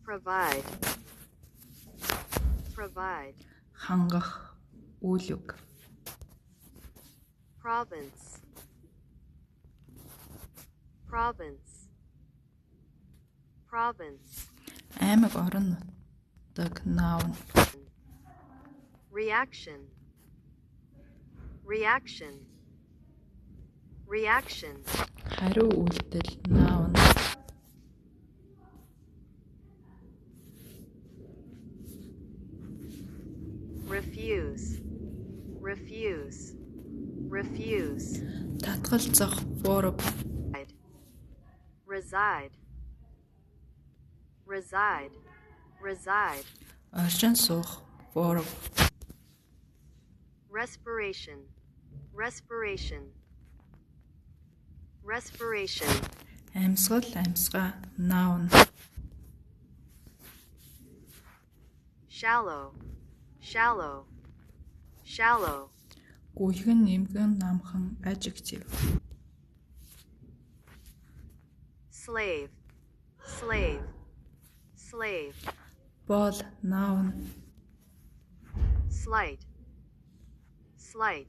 provide, provide, хангах, үйл үг. province, province, province, Аймаг орон нутаг noun. reaction, reaction, reaction, Хариу үйлдэл noun. refuse, refuse, refuse, Татгалзах, verb. reside, reside, reside, Оршин суух, verb. respiration, respiration, respiration, Амьсгал, амьсгаа noun. shallow, shallow, shallow, Гүйлгэн, нэмгэн, намхан adjective. slave, slave, slave, Бол noun. slight, slight,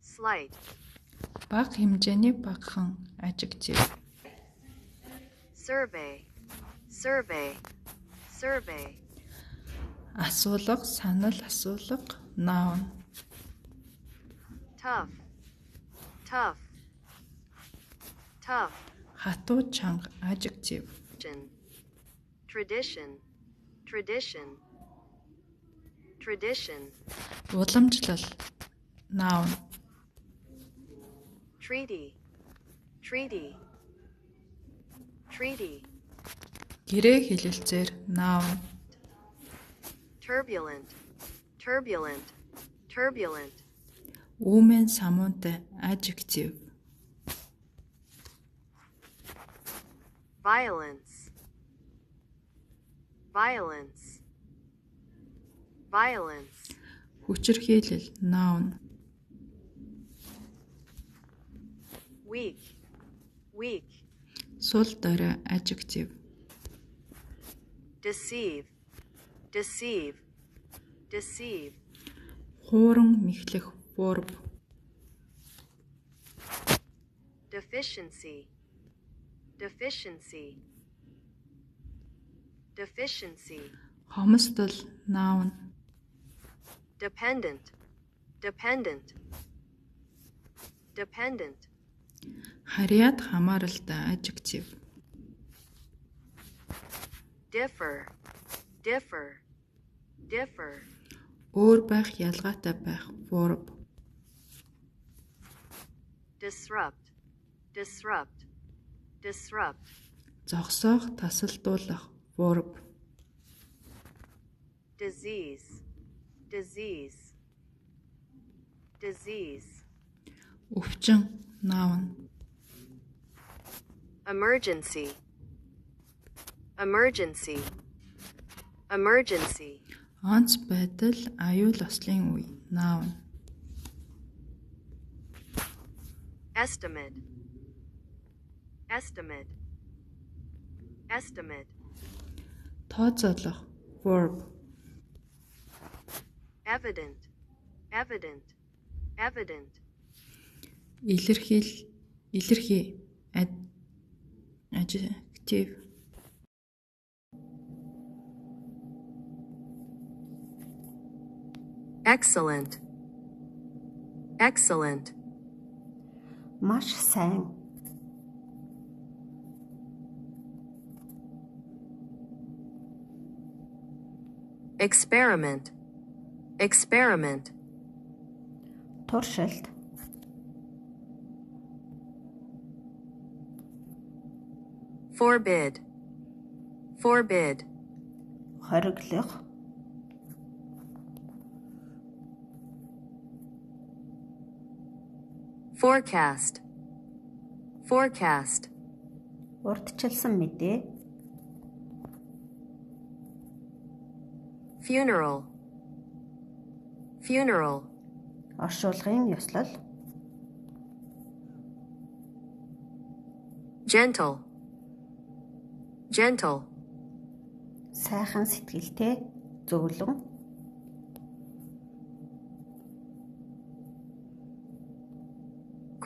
slight, Бага хэмжээний багахан adjective. survey, survey, survey, Асуулга, санал, асуулга noun. tough, tough, tough, Хатуу, чанга adjective. tradition, tradition, tradition, Уламжлал noun. treaty, treaty, treaty, Гэрээ хэлэлцээр noun. turbulent, turbulent, turbulent, Үүмэн самуунтай adjective. violence, violence, violence, Хүчирхийлэл noun. weak, weak, Сул дорой adjective. deceive, deceive, deceive, Хууран мэхлэх verb. deficiency, deficiency, deficiency, Хомсдол noun. dependent, dependent, dependent, Харьяат хамааралтай adjective. differ, differ, differ, Өөр байх, ялгаатай байх verb. disrupt, disrupt, disrupt, Зогсоох, тасалдуулах verb. disease, disease, disease, Өвчин noun. emergency, emergency, emergency, Онц байдал, аюул ослын үе noun. estimate, estimate, estimate, Тооцоолох verb. evident, evident, evident, Илэрхий adjective. excellent, excellent, Маш сайн. experiment, experiment, Туршилт. forbid, forbid, Хориглох. forecast, forecast, Урдчилсан мэдээ. funeral, funeral, Оршуулгын ёслол. gentle, gentle, сайхан сэтгэлтэй зөөлөн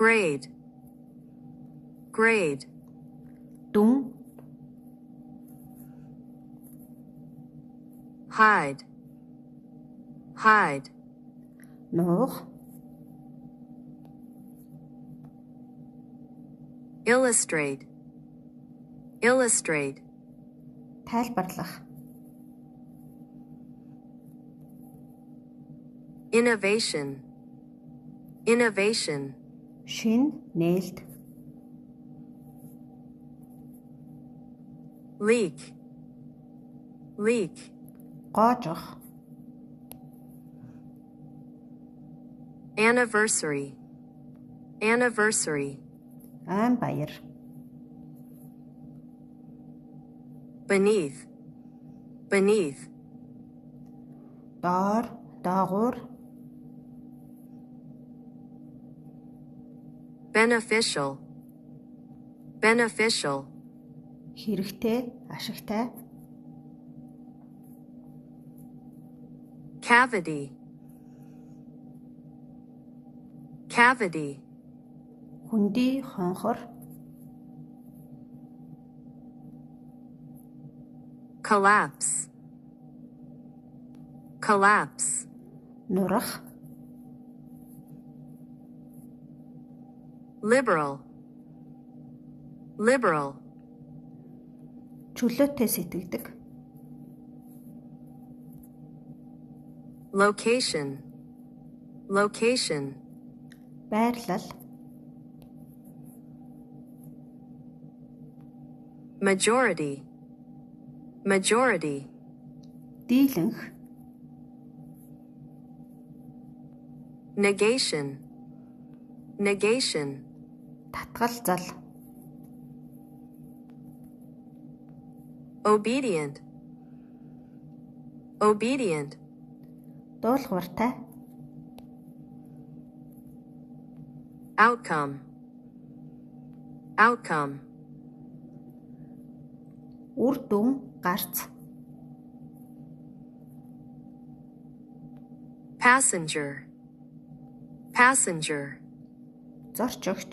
grade, grade, дүн hide, hide, нуух illustrate, illustrate, тайлбарлах innovation, innovation, шин нээлт leak, leak, гоожох anniversary, anniversary, айн баяр beneath, beneath, доор доогуур beneficial, beneficial, хэрэгтэй ашигтай cavity, cavity, хүндий хонхор collapse, collapse, нурах liberal, liberal, чөлөөтэй сэтгэдэг location, location, байрлал majority, majority, дийлэнх negation, negation, татгалзал obedient, obedient, дуулууртай outcome, outcome, үр дүн гарц passenger, passenger, зорч өгч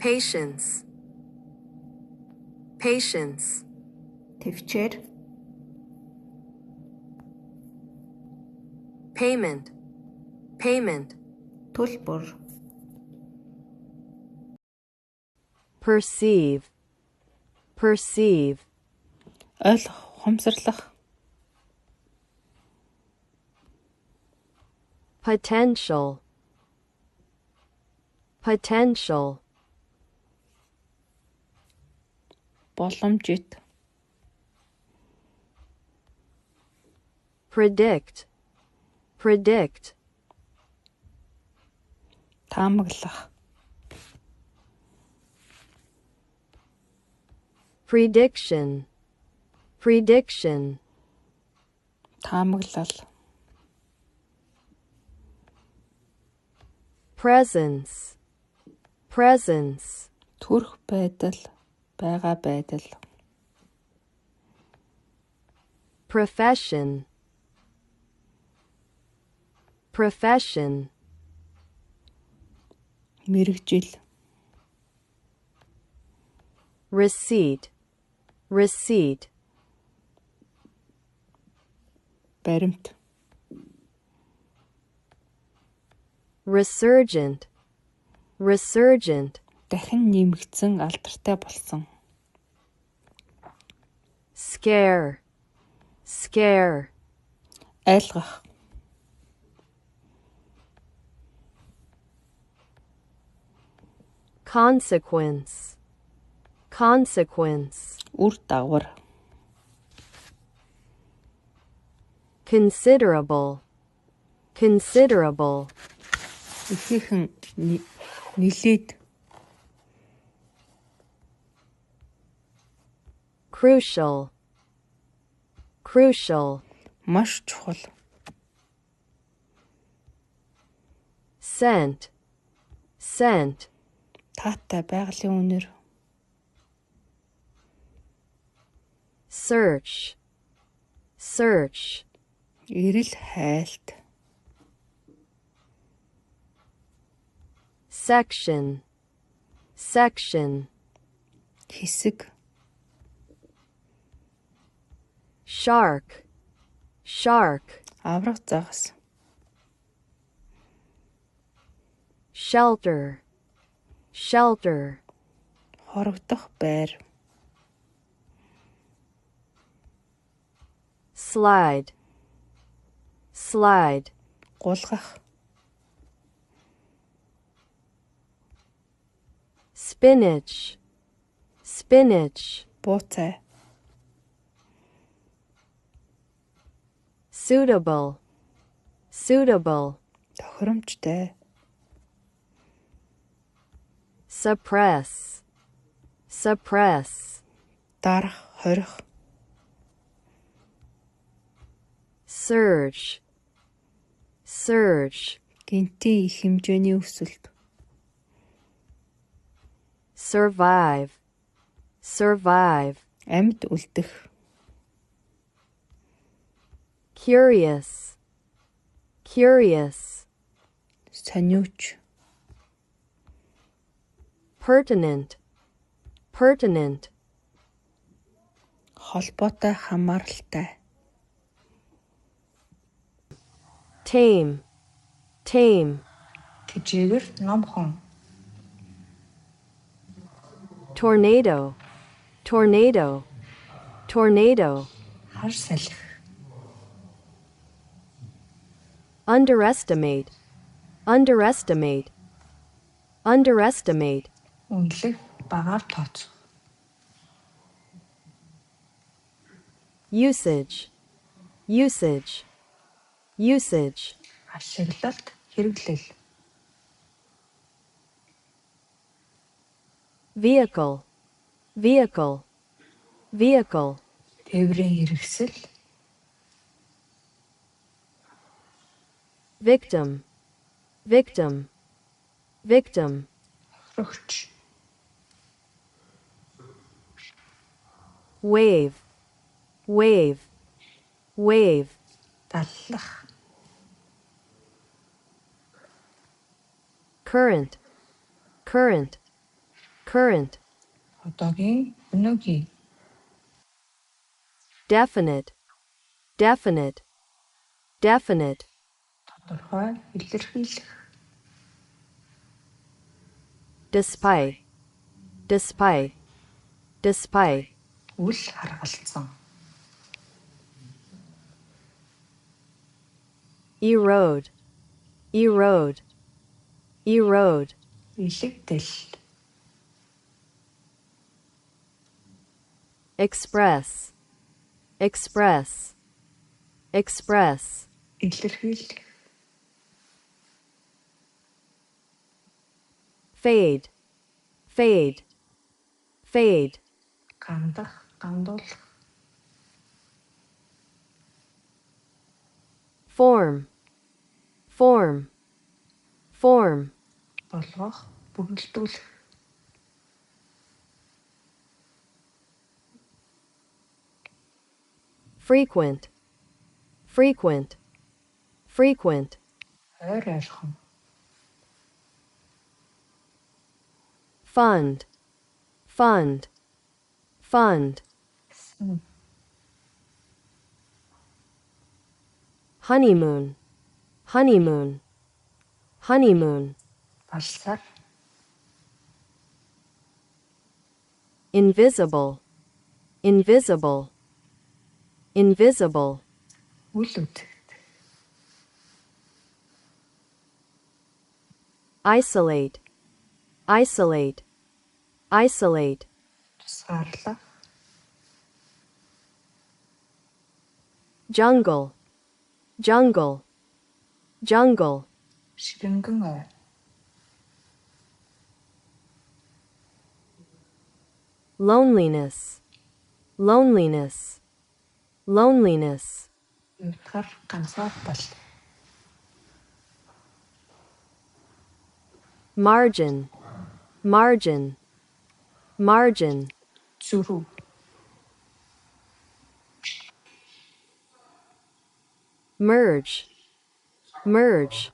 patience, patience, төвчээр payment, payment, төлбөр perceive, perceive, ойлгох, ухамсарлах, potential, potential, боломжит, predict, predict, таамаглах, prediction, prediction, таамаглал, presence, presence, төрөх байдал, байгаа байдал, profession, profession, мэргэжил, receipt, receipt, баримт, resurgent, resurgent, дахин нэмэгдсэн алдартай болсон, scare, scare, айлгах, consequence, consequence, үр дагавар, considerable, considerable, ихээхэн нилээд, crucial, crucial, маш чухал, scent, scent, таатай байгалийн үнэр, search, search, эрэл хайлт, section, section, хэсэг, shark, shark, аврах загас, shelter, shelter, хорогдох байр, slide, slide, гулгах, spinach, spinach, бууцай, suitable, suitable, тохиромжтой, suppress, suppress, дарах, хорих, surge, surge, гинтийн их хэмжээний өсөлт, survive, survive, амьд үлдэх, curious, curious, сониуч, pertinent, pertinent, холбоотой хамааралтай, tame, tame, Тэжээгэр номхон. tornado, tornado, tornado, Хар салхи. underestimate, underestimate, underestimate, Үнэлэх багаар тооцох. usage, usage, usage, Ашиглалт, хэрэглэл. vehicle, vehicle, vehicle, Тээврийн хэрэгсэл. victim, victim, victim, Хохирогч. wave, wave, wave, Даллах. current, current, current, Одоогийн өнөөгийн. definite, definite, definite, Тодорхой илэрхийлэх. despite, despite, despite, Үл харгалзсан. erode, erode, erode, Илэгдэл. express, express, express, Илэрхийлэх. fade, fade, fade, Гандах, гандуулах. form, form, form, Болгох, бүрэлдүүлэх. frequent, frequent, frequent, Ойр ойрхон. fund, fund, fund, Сэн. honeymoon, honeymoon, honeymoon, Балсаар. invisible, invisible, invisible, Үл үзэгт. isolate, isolate, isolate, Тусгаарлах. jungle, jungle, jungle, Ширэнгэн ой. loneliness, loneliness, loneliness, Өвтгөр ганцаар бол. margin, margin, margin, Зүрүү. merge, merge,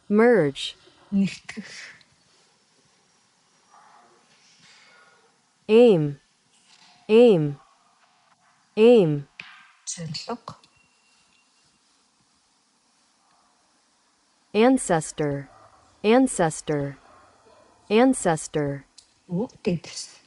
merge, нэгтгэх, aim, aim, aim, зорилго, ancestor, ancestor, ancestor, өвөг дэдэс,